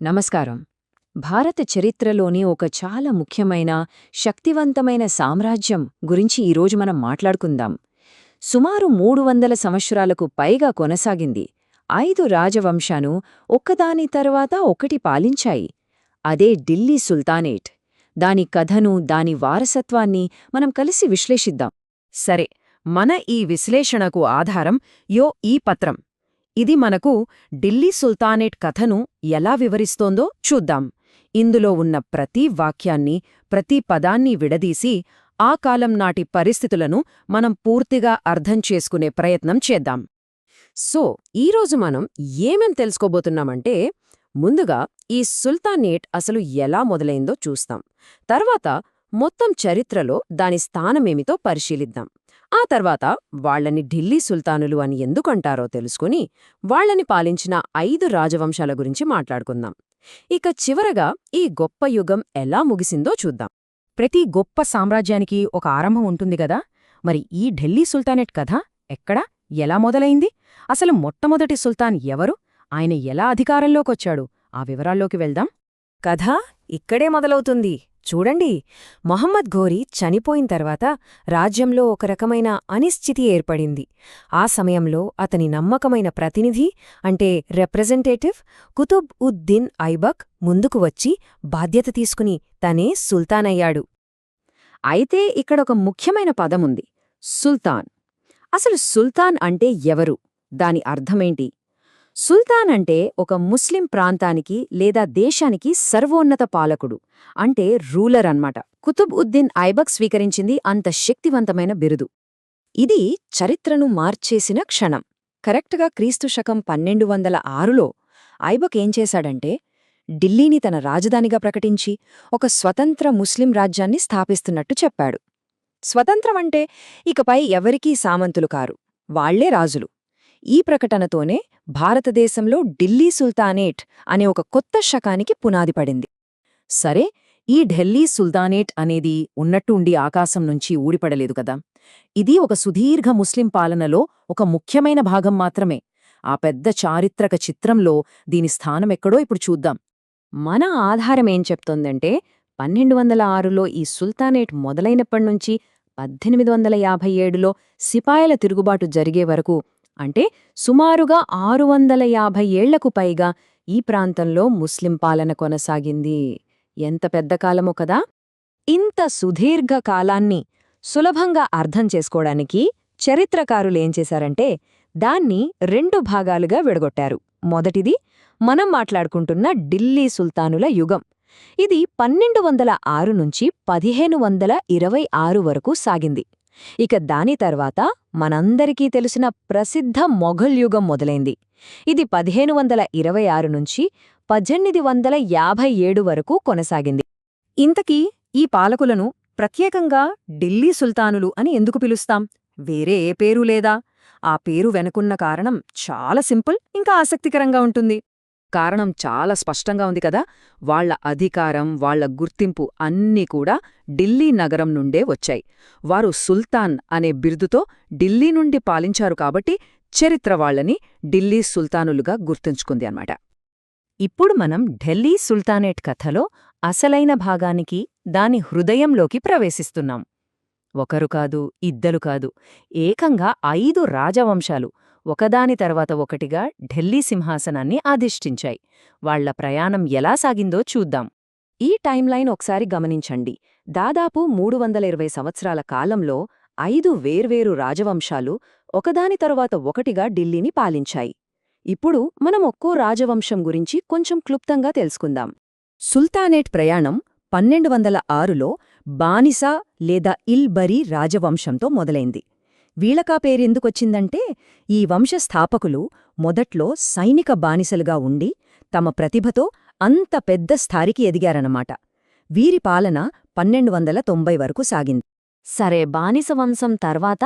నమస్కారం. భారత చరిత్రలోని ఒక చాలా ముఖ్యమైన, శక్తివంతమైన సామ్రాజ్యం గురించి ఈరోజు మనం మాట్లాడుకుందాం. సుమారు 300 సంవత్సరాలకు పైగా కొనసాగింది. 5 రాజవంశాలు ఒక్కదాని తర్వాత ఒకటి పాలించాయి. అదే ఢిల్లీ సుల్తానేట్. దాని కథను, దాని వారసత్వాన్ని మనం కలిసి విశ్లేషిద్దాం. సరే, మన ఈ విశ్లేషణకు ఆధారం ఈ పత్రం. ఇది మనకు ఢిల్లీ సుల్తానేట్ కథను ఎలా వివరిస్తోందో చూద్దాం. ఇందులో ఉన్న ప్రతి వాక్యాన్ని, ప్రతి పదాన్ని విడదీసి ఆ కాలం నాటి పరిస్థితులను మనం పూర్తిగా అర్థం చేసుకునే ప్రయత్నం చేద్దాం. సో, ఈరోజు మనం ఏమేం తెలుసుకోబోతున్నామంటే, ముందుగా ఈ సుల్తానేట్ అసలు ఎలా మొదలైందో చూస్తాం. తర్వాత మొత్తం చరిత్రలో దాని స్థానమేమితో పరిశీలిద్దాం. ఆ తర్వాత వాళ్లని ఢిల్లీ సుల్తానులు అని ఎందుకంటారో తెలుసుకుని వాళ్లని పాలించిన 5 రాజవంశాల గురించి మాట్లాడుకుందాం. ఇక చివరగా ఈ గొప్ప యుగం ఎలా ముగిసిందో చూద్దాం. ప్రతి గొప్ప సామ్రాజ్యానికి ఒక ఆరంభం ఉంటుంది గదా. మరి ఈ ఢిల్లీ సుల్తానేట్ కథ ఎక్కడ, ఎలా మొదలైంది? అసలు మొట్టమొదటి సుల్తాన్ ఎవరు? ఆయన ఎలా అధికారంలోకొచ్చాడు? ఆ వివరాల్లోకి వెళ్దాం. కథ ఇక్కడే మొదలవుతుంది. చూడండి, మొహమ్మద్ ఘోరీ చనిపోయిన తర్వాత రాజ్యంలో ఒక రకమైన అనిశ్చితి ఏర్పడింది. ఆ సమయంలో అతని నమ్మకమైన ప్రతినిధి, అంటే రిప్రజెంటేటివ్ కుతుబ్-ఉద్-దిన్ ఐబక్ ముందుకు వచ్చి బాధ్యత తీసుకుని తనే సుల్తానయ్యాడు. అయితే ఇక్కడొక ముఖ్యమైన పదముంది, సుల్తాన్. అసలు సుల్తాన్ అంటే ఎవరు? దాని అర్థమేంటి? సుల్తాన్ అంటే ఒక ముస్లిం ప్రాంతానికి లేదా దేశానికి సర్వోన్నత పాలకుడు, అంటే రూలర్ అన్నమాట. కుతుబ్-ఉద్-దిన్ ఐబక్ స్వీకరించింది అంత శక్తివంతమైన బిరుదు. ఇది చరిత్రను మార్చేసిన క్షణం. కరెక్ట్గా క్రీస్తు శకం 1206లో ఐబక్ ఏం చేశాడంటే, ఢిల్లీని తన రాజధానిగా ప్రకటించి ఒక స్వతంత్ర ముస్లిం రాజ్యాన్ని స్థాపిస్తున్నట్టు చెప్పాడు. స్వతంత్రమంటే ఇకపై ఎవరికీ సామంతులు కారు, వాళ్లే రాజులు. ఈ ప్రకటనతోనే భారతదేశంలో ఢిల్లీ సుల్తానేట్ అనే ఒక కొత్త శకానికి పునాది పడింది. సరే, ఈ ఢిల్లీ సుల్తానేట్ అనేది ఉన్నట్టు ఉండి ఆకాశం నుంచి ఊడిపడలేదు కదా. ఇది ఒక సుదీర్ఘ ముస్లిం పాలనలో ఒక ముఖ్యమైన భాగం మాత్రమే. ఆ పెద్ద చారిత్రక చిత్రంలో దీని స్థానమెక్కడో ఇప్పుడు చూద్దాం. మన ఆధారమేం చెప్తోందంటే, 1206లో ఈ సుల్తానేట్ మొదలైనప్పటినుంచి 1857లో సిపాయిల తిరుగుబాటు జరిగే వరకు, అంటే సుమారుగా 650 ఏళ్లకు పైగా ఈ ప్రాంతంలో ముస్లిం పాలన కొనసాగింది. ఎంత పెద్ద కాలమో కదా. ఇంత సుదీర్ఘ కాలాన్ని సులభంగా అర్థం చేసుకోవడానికి చరిత్రకారులేం చేశారంటే, దాన్ని 2 భాగాలుగా విడగొట్టారు. మొదటిది మనం మాట్లాడుకుంటున్న ఢిల్లీ సుల్తానుల యుగం. ఇది 1206 నుంచి 1526 వరకు సాగింది. ఇక దాని తర్వాత మనందరికీ తెలిసిన ప్రసిద్ధ మొఘల్ యుగం మొదలైంది. ఇది 1526 నుంచి 1857 వరకు కొనసాగింది. ఇంతకీ ఈ పాలకులను ప్రత్యేకంగా ఢిల్లీ సుల్తానులు అని ఎందుకు పిలుస్తాం? వేరే ఏ పేరు లేదా? ఆ పేరు వెనుకున్న కారణం చాలా సింపుల్, ఇంకా ఆసక్తికరంగా ఉంటుంది. కారణం చాలా స్పష్టంగా ఉంది కదా. వాళ్ల అధికారం, వాళ్ల గుర్తింపు అన్నీ కూడా ఢిల్లీ నగరం నుండే వచ్చాయి. వారు సుల్తాన్ అనే బిరుదుతో ఢిల్లీ నుండి పాలించారు కాబట్టి చరిత్ర వాళ్లని ఢిల్లీ సుల్తానులుగా గుర్తుంచుకుంది అన్నమాట. ఇప్పుడు మనం ఢిల్లీ సుల్తానేట్ కథలో అసలైన భాగానికి, దాని హృదయంలోకి ప్రవేశిస్తున్నాం. ఒకరు కాదు, ఇద్దరు కాదు, ఏకంగా 5 రాజవంశాలు ఒకదాని తర్వాత ఒకటిగా ఢిల్లీ సింహాసనాన్ని అధిష్ఠించాయి. వాళ్ల ప్రయాణం ఎలా సాగిందో చూద్దాం. ఈ టైంలైన్ ఒకసారి గమనించండి. దాదాపు 320 సంవత్సరాల కాలంలో 5 వేర్వేరు రాజవంశాలు ఒకదాని తరువాత ఒకటిగా ఢిల్లీని పాలించాయి. ఇప్పుడు మనం ఒక్కో రాజవంశం గురించి కొంచెం క్లుప్తంగా తెలుసుకుందాం. సుల్తానేట్ ప్రయాణం 1206లో బానిసా లేదా ఇల్బరీ రాజవంశంతో మొదలైంది. వీళ్ళకా పేరెందుకొచ్చిందంటే, ఈ వంశస్థాపకులు మొదట్లో సైనిక బానిసలుగా ఉండి తమ ప్రతిభతో అంత పెద్ద స్థాయికి ఎదిగారన్నమాట. వీరి పాలన 1290 వరకు సాగింది. సరే, బానిస వంశం తర్వాత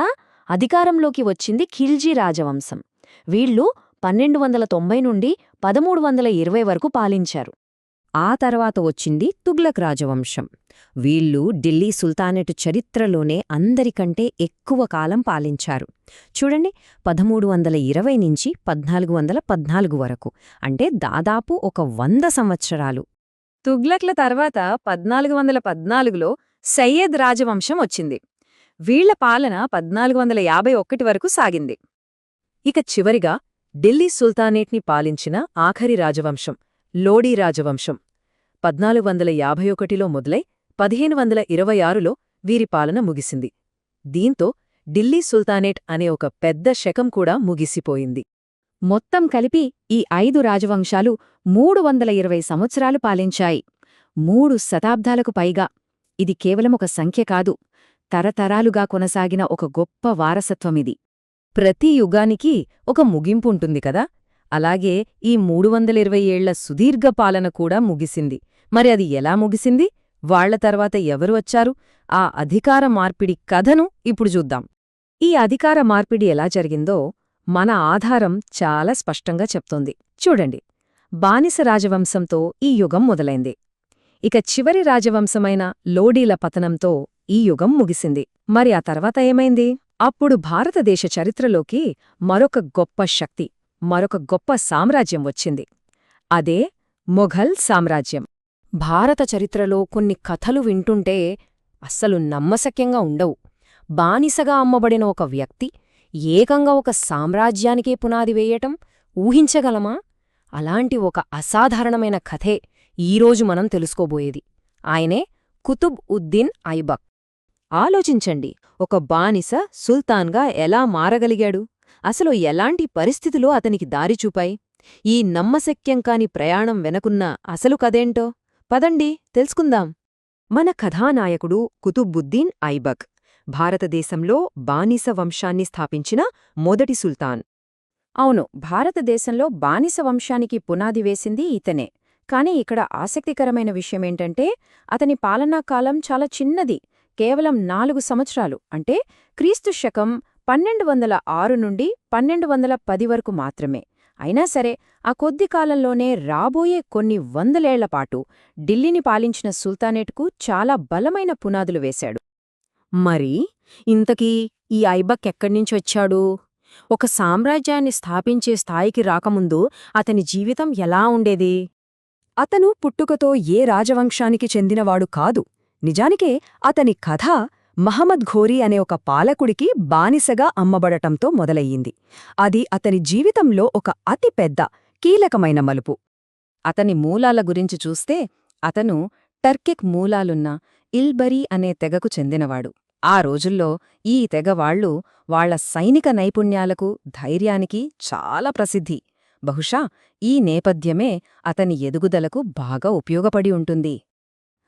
అధికారంలోకి వచ్చింది ఖిల్జీ రాజవంశం. వీళ్లు 1290 నుండి 1320 వరకు పాలించారు. ఆ తర్వాత వచ్చింది తుగ్లక్ రాజవంశం. వీళ్ళు ఢిల్లీ సుల్తానేటు చరిత్రలోనే అందరికంటే ఎక్కువ కాలం పాలించారు. చూడండి, 1320 నుంచి 1414 వరకు, అంటే దాదాపు ఒక 100 సంవత్సరాలు. తుగ్లక్ల తర్వాత 1414లో సయ్యద్ రాజవంశం వచ్చింది. వీళ్ల పాలన 1451 వరకు సాగింది. ఇక చివరిగా ఢిల్లీ సుల్తానేట్ని పాలించిన ఆఖరి రాజవంశం లోడీ రాజవంశం 1451లో మొదలై 1526లో వీరి పాలన ముగిసింది. దీంతో ఢిల్లీ సుల్తానేట్ అనే ఒక పెద్ద శకం కూడా ముగిసిపోయింది. మొత్తం కలిపి ఈ 5 రాజవంశాలు 320 సంవత్సరాలు పాలించాయి. 3 శతాబ్దాలకు పైగా. ఇది కేవలం ఒక సంఖ్య కాదు, తరతరాలుగా కొనసాగిన ఒక గొప్ప వారసత్వమిది. ప్రతి యుగానికి ఒక ముగింపుంటుంది కదా, అలాగే ఈ 320 ఏళ్ల సుదీర్ఘ పాలన కూడా ముగిసింది. మరి అది ఎలా ముగిసింది? వాళ్ల తర్వాత ఎవరు వచ్చారు? ఆ అధికార మార్పిడి కథను ఇప్పుడు చూద్దాం. ఈ అధికార మార్పిడి ఎలా జరిగిందో మన ఆధారం చాలా స్పష్టంగా చెప్తోంది. చూడండి, బానిస రాజవంశంతో ఈ యుగం మొదలైంది. ఇక చివరి రాజవంశమైన లోడీల పతనంతో ఈ యుగం ముగిసింది. మరి ఆ తర్వాత ఏమైంది? అప్పుడు భారతదేశ చరిత్రలోకి మరొక గొప్ప శక్తి, మరొక గొప్ప సామ్రాజ్యం వచ్చింది. అదే మొఘల్ సామ్రాజ్యం. భారత చరిత్రలో కొన్ని కథలు వింటుంటే అస్సలు నమ్మశక్యంగా ఉండవు. బానిసగా అమ్మబడిన ఒక వ్యక్తి ఏకంగా ఒక సామ్రాజ్యానికే పునాది వేయటం ఊహించగలమా? అలాంటి ఒక అసాధారణమైన కథే ఈరోజు మనం తెలుసుకోబోయేది. ఆయనే కుతుబ్ ఉద్దీన్ ఐబక్. ఆలోచించండి, ఒక బానిస సుల్తాన్గా ఎలా మారగలిగాడు? అసలు ఎలాంటి పరిస్థితులు అతనికి దారిచూపాయి? ఈ నమ్మశక్యం కాని ప్రయాణం వెనకున్న అసలు కథేంటో పదండి తెలుసుకుందాం. మన కథానాయకుడు కుతుబుద్దీన్ ఐబక్, భారతదేశంలో బానిస వంశాన్ని స్థాపించిన మొదటి సుల్తాన్. అవును, భారతదేశంలో బానిస వంశానికి పునాది వేసింది ఇతనే. కాని ఇక్కడ ఆసక్తికరమైన విషయమేంటంటే అతని పాలనాకాలం చాలా చిన్నది, కేవలం 4 సంవత్సరాలు. అంటే క్రీస్తు శకం 1206 నుండి 1210 వరకు మాత్రమే. అయినా సరే ఆ కొద్ది కాలంలోనే రాబోయే కొన్ని వందలేళ్లపాటు ఢిల్లీని పాలించిన సుల్తానేట్కు చాలా బలమైన పునాదులు వేశాడు. మరి ఇంతకీ ఈ ఐబక్ ఎక్కడ్నించొచ్చాడు? ఒక సామ్రాజ్యాన్ని స్థాపించే స్థాయికి రాకముందు అతని జీవితం ఎలా ఉండేది? అతను పుట్టుకతో ఏ రాజవంశానికి చెందినవాడు కాదు. నిజానికే అతని కథ మహమ్మద్ ఘోరీ అనే ఒక పాలకుడికి బానిసగా అమ్మబడటంతో మొదలయ్యింది. అది అతని జీవితంలో ఒక అతిపెద్ద, కీలకమైన మలుపు. అతని మూలాల గురించి చూస్తే అతను టర్కిక్ మూలాలున్న ఇల్బరీ అనే తెగకు చెందినవాడు. ఆ రోజుల్లో ఈ తెగవాళ్లు వాళ్ల సైనిక నైపుణ్యాలకు, ధైర్యానికి చాలా ప్రసిద్ధి. బహుశా ఈ నేపథ్యమే అతని ఎదుగుదలకు బాగా ఉపయోగపడి ఉంటుంది.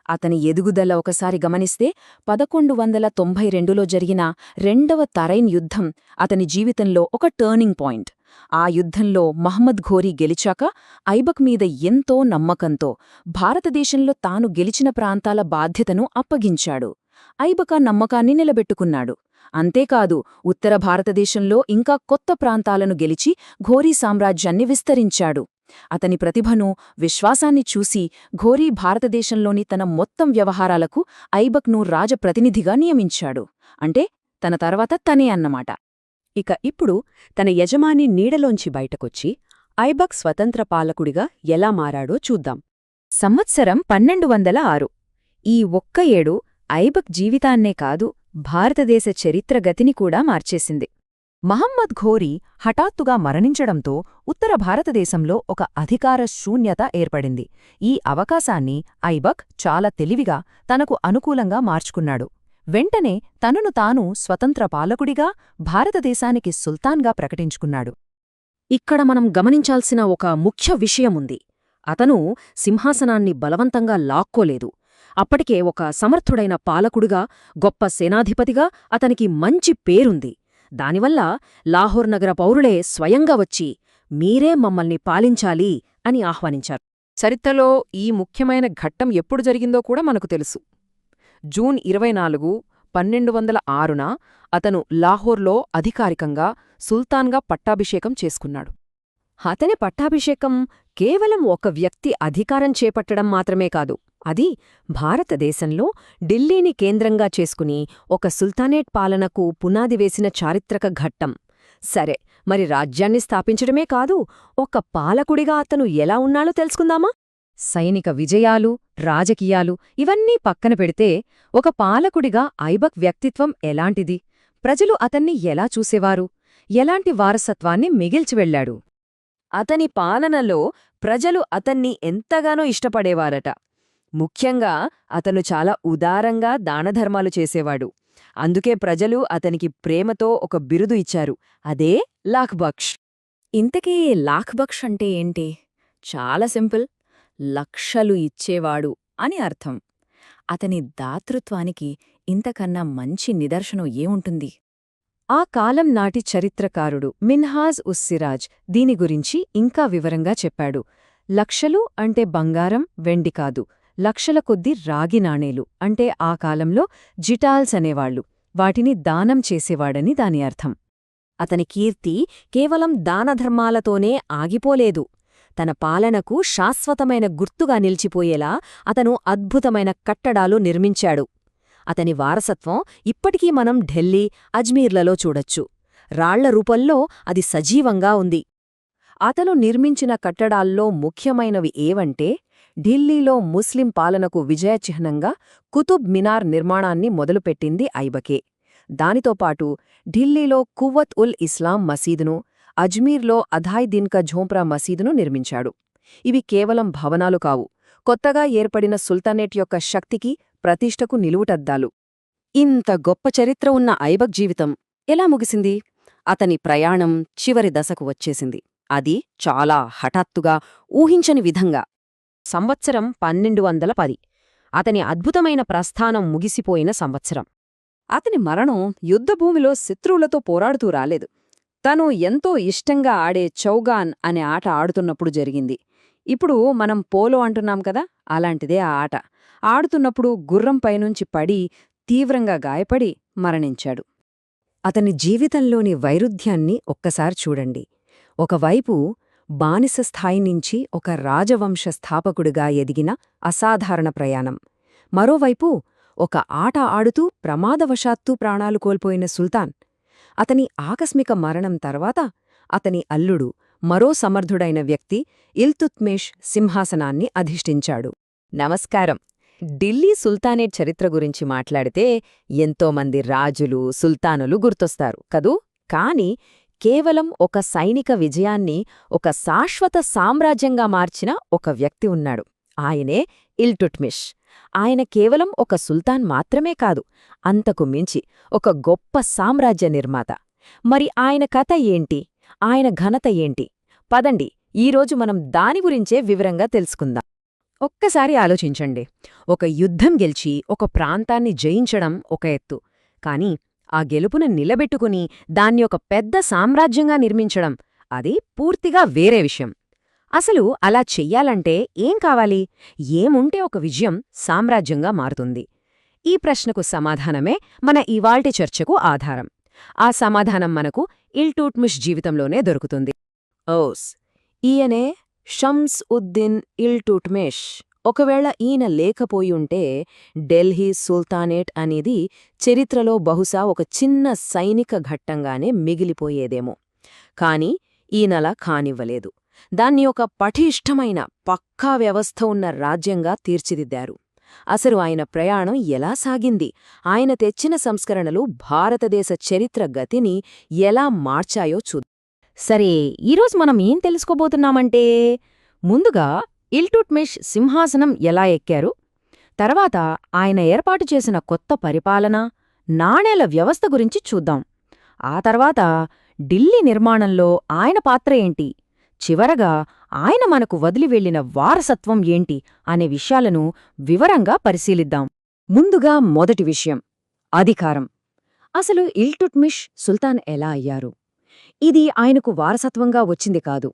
అతని ఎదుగుదల ఒకసారి గమనిస్తే 1192లో జరిగిన రెండవ తరైన్ యుద్ధం అతని జీవితంలో ఒక టర్నింగ్ పాయింట్. ఆ యుద్ధంలో మహమ్మద్ ఘోరీ గెలిచాక ఐబక్ మీద ఎంతో నమ్మకంతో భారతదేశంలో తాను గెలిచిన ప్రాంతాల బాధ్యతను అప్పగించాడు. ఐబక్ ఆ నమ్మకాన్ని నిలబెట్టుకున్నాడు. అంతేకాదు, ఉత్తర భారతదేశంలో ఇంకా కొత్త ప్రాంతాలను గెలిచి ఘోరీ సామ్రాజ్యాన్ని విస్తరించాడు. అతని ప్రతిభను, విశ్వాసాన్ని చూసి ఘోరీ భారతదేశంలోని తన మొత్తం వ్యవహారాలకు ఐబక్ను రాజప్రతినిధిగా నియమించాడు. అంటే తన తర్వాత తనే అన్నమాట. ఇక ఇప్పుడు తన యజమాని నీడలోంచి బయటకొచ్చి ఐబక్ స్వతంత్ర పాలకుడిగా ఎలా మారాడో చూద్దాం. సంవత్సరం 1206. ఈ ఒక్క ఏడు ఐబక్ జీవితాన్నే కాదు, భారతదేశ చరిత్రగతిని కూడా మార్చేసింది. మహమ్మద్ ఘోరీ హఠాత్తుగా మరణించడంతో ఉత్తర భారతదేశంలో ఒక అధికార శూన్యత ఏర్పడింది. ఈ అవకాశాన్ని ఐబక్ చాలా తెలివిగా తనకు అనుకూలంగా మార్చుకున్నాడు. వెంటనే తనను తాను స్వతంత్ర పాలకుడిగా, భారతదేశానికి సుల్తాన్గా ప్రకటించుకున్నాడు. ఇక్కడ మనం గమనించాల్సిన ఒక ముఖ్య విషయముంది. అతను సింహాసనాన్ని బలవంతంగా లాక్కోలేదు. అప్పటికే ఒక సమర్థుడైన పాలకుడిగా, గొప్ప సేనాధిపతిగా అతనికి మంచి పేరుంది. దానివల్ల లాహోర్ నగర పౌరులే స్వయంగా వచ్చి మీరే మమ్మల్ని పాలించాలి అని ఆహ్వానించారు. చరిత్రలో ఈ ముఖ్యమైన ఘట్టం ఎప్పుడు జరిగిందో కూడా మనకు తెలుసు. జూన్ 24, 1206న అతను లాహోర్లో అధికారికంగా సుల్తాన్గా పట్టాభిషేకం చేసుకున్నాడు. అతని పట్టాభిషేకం కేవలం ఒక వ్యక్తి అధికారం చేపట్టడం మాత్రమే కాదు, అది భారతదేశంలో ఢిల్లీని కేంద్రంగా చేసుకుని ఒక సుల్తానేట్ పాలనకు పునాది వేసిన చారిత్రక ఘట్టం. సరే, మరి రాజ్యాన్ని స్థాపించడమే కాదు, ఒక పాలకుడిగా అతను ఎలా ఉన్నాడో తెలుసుకుందామా? సైనిక విజయాలు, రాజకీయాలు ఇవన్నీ పక్కన పెడితే ఒక పాలకుడిగా ఐబక్ వ్యక్తిత్వం ఎలాంటిది? ప్రజలు అతన్ని ఎలా చూసేవారు? ఎలాంటి వారసత్వాన్ని మిగిల్చివెళ్లాడు? అతని పాలనలో ప్రజలు అతన్ని ఎంతగానో ఇష్టపడేవారట. ముఖ్యంగా అతను చాలా ఉదారంగా దానధర్మాలు చేసేవాడు. అందుకే ప్రజలు అతనికి ప్రేమతో ఒక బిరుదు ఇచ్చారు, అదే లాఖ్ బక్ష్. ఇంతకీ లాఖ్ బక్ష్ అంటే ఏంటి? చాలా సింపుల్, లక్షలు ఇచ్చేవాడు అని అర్థం. అతని దాతృత్వానికి ఇంతకన్నా మంచి నిదర్శనం ఏముంటుంది? ఆ కాలం నాటి చరిత్రకారుడు మిన్హాజ్ ఉస్సిరాజ్ దీని గురించి ఇంకా వివరంగా చెప్పాడు. లక్షలు అంటే బంగారం, వెండి కాదు, లక్షల కొద్దీ రాగి నాణేలు అంటే ఆ కాలంలో జిటాల్స్ అనేవాళ్లు. వాటిని దానం చేసేవాడని దాని అర్థం. అతని కీర్తి కేవలం దానధర్మాలతోనే ఆగిపోలేదు. తన పాలనకు శాశ్వతమైన గుర్తుగా నిలిచిపోయేలా అతను అద్భుతమైన కట్టడాలు నిర్మించాడు. అతని వారసత్వం ఇప్పటికీ మనం ఢిల్లీ, అజ్మీర్లలో చూడొచ్చు. రాళ్ల రూపంలో అది సజీవంగా ఉంది. అతను నిర్మించిన కట్టడాల్లో ముఖ్యమైనవి ఏవంటే, ఢిల్లీలో ముస్లిం పాలనకు విజయచిహ్నంగా కుతుబ్ మినార్ నిర్మాణాన్ని మొదలుపెట్టింది ఐబకే. దానితోపాటు ఢిల్లీలో కువ్వత్ ఉల్ ఇస్లాం మసీదును, అజ్మీర్లో అధాయ్ దిన్ కా ఝోంప్రా మసీదును నిర్మించాడు. ఇవి కేవలం భవనాలు కావు, కొత్తగా ఏర్పడిన సుల్తానేట్ యొక్క శక్తికి, ప్రతిష్టకు నిలువుటద్దాలు. ఇంత గొప్ప చరిత్ర ఉన్న ఐబక్ జీవితం ఎలా ముగిసింది? అతని ప్రయాణం చివరి దశకు వచ్చేసింది. అది చాలా హఠాత్తుగా, ఊహించని విధంగా. సంవత్సరం 1210. అతని అద్భుతమైన ప్రస్థానం ముగిసిపోయిన సంవత్సరం. అతని మరణం యుద్ధభూమిలో శత్రువులతో పోరాడుతూ రాలేదు. తను ఎంతో ఇష్టంగా ఆడే చౌగాన్ అనే ఆట ఆడుతున్నప్పుడు జరిగింది. ఇప్పుడు మనం పోలో అంటున్నాం కదా, అలాంటిదే ఆ ఆట. ఆడుతున్నప్పుడు గుర్రం పైనుంచి పడి తీవ్రంగా గాయపడి మరణించాడు. అతని జీవితంలోని వైరుధ్యాన్ని ఒక్కసారి చూడండి. ఒకవైపు బానిస స్థాయి నుంచి ఒక రాజవంశ స్థాపకుడిగా ఎదిగిన అసాధారణ ప్రయాణం, మరోవైపు ఒక ఆట ఆడుతూ ప్రమాదవశాత్తు ప్రాణాలు కోల్పోయిన సుల్తాన్. అతని ఆకస్మిక మరణం తర్వాత అతని అల్లుడు, మరో సమర్థుడైన వ్యక్తి ఇల్తుత్మిష్ సింహాసనాన్ని అధిష్ఠించాడు. నమస్కారం. ఢిల్లీ సుల్తానేట్ చరిత్ర గురించి మాట్లాడితే ఎంతోమంది రాజులు, సుల్తానులు గుర్తొస్తారు కదూ. కాని కేవలం ఒక సైనిక విజయాన్ని ఒక శాశ్వత సామ్రాజ్యంగా మార్చిన ఒక వ్యక్తి ఉన్నాడు. ఆయనే ఇల్టుట్మిష్. ఆయన కేవలం ఒక సుల్తాన్ మాత్రమే కాదు, అంతకు మించి ఒక గొప్ప సామ్రాజ్య నిర్మాత. మరి ఆయన కథ ఏంటి? ఆయన ఘనత ఏంటి? పదండి, ఈరోజు మనం దాని గురించే వివరంగా తెలుసుకుందాం. ఒక్కసారి ఆలోచించండి. ఒక యుద్ధం గెలిచి ఒక ప్రాంతాన్ని జయించడం ఒక ఎత్తు, కాని ఆ గెలుపును నిలబెట్టుకుని దాన్ని ఒక పెద్ద సామ్రాజ్యంగా నిర్మించడం అది పూర్తిగా వేరే విషయం. అసలు అలా చెయ్యాలంటే ఏం కావాలి? ఏముంటే ఒక విజయం సామ్రాజ్యంగా మారుతుంది? ఈ ప్రశ్నకు సమాధానమే మన ఇవాల్టి చర్చకు ఆధారం. ఆ సమాధానం మనకు ఇల్టుట్మిష్ జీవితంలోనే దొరుకుతుంది. ఓస్, ఈయనే షమ్స్ ఉద్దీన్ ఇల్టుట్మిష్. ఒకవేళ ఈయన లేకపోయుంటే ఢిల్లీ సుల్తానేట్ అనేది చరిత్రలో బహుశా ఒక చిన్న సైనిక ఘట్టంగానే మిగిలిపోయేదేమో. కాని ఈయనలా కానివ్వలేదు. దాన్ని ఒక పటిష్టమైన, పక్కా వ్యవస్థ ఉన్న రాజ్యంగా తీర్చిదిద్దారు. అసలు ఆయన ప్రయాణం ఎలా సాగింది? ఆయన తెచ్చిన సంస్కరణలు భారతదేశ చరిత్ర గతిని ఎలా మార్చాయో చూద్దాం. సరే, ఈరోజు మనం ఏం తెలుసుకోబోతున్నామంటే, ముందుగా ఇల్టుట్మిష్ సింహాసనం ఎలా ఎక్కారు, తర్వాత ఆయన ఏర్పాటు చేసిన కొత్త పరిపాలన, నాణేల వ్యవస్థ గురించి చూద్దాం. ఆ తర్వాత ఢిల్లీ నిర్మాణంలో ఆయన పాత్ర ఏంటి, చివరగా ఆయన మనకు వదిలి వెళ్లిన వారసత్వం ఏంటి అనే విషయాలను వివరంగా పరిశీలిద్దాం. ముందుగా మొదటి విషయం, అధికారం. అసలు ఇల్టుట్మిష్ సుల్తాన్ ఎలా అయ్యారు? ఇది ఆయనకు వారసత్వంగా వచ్చింది కాదు.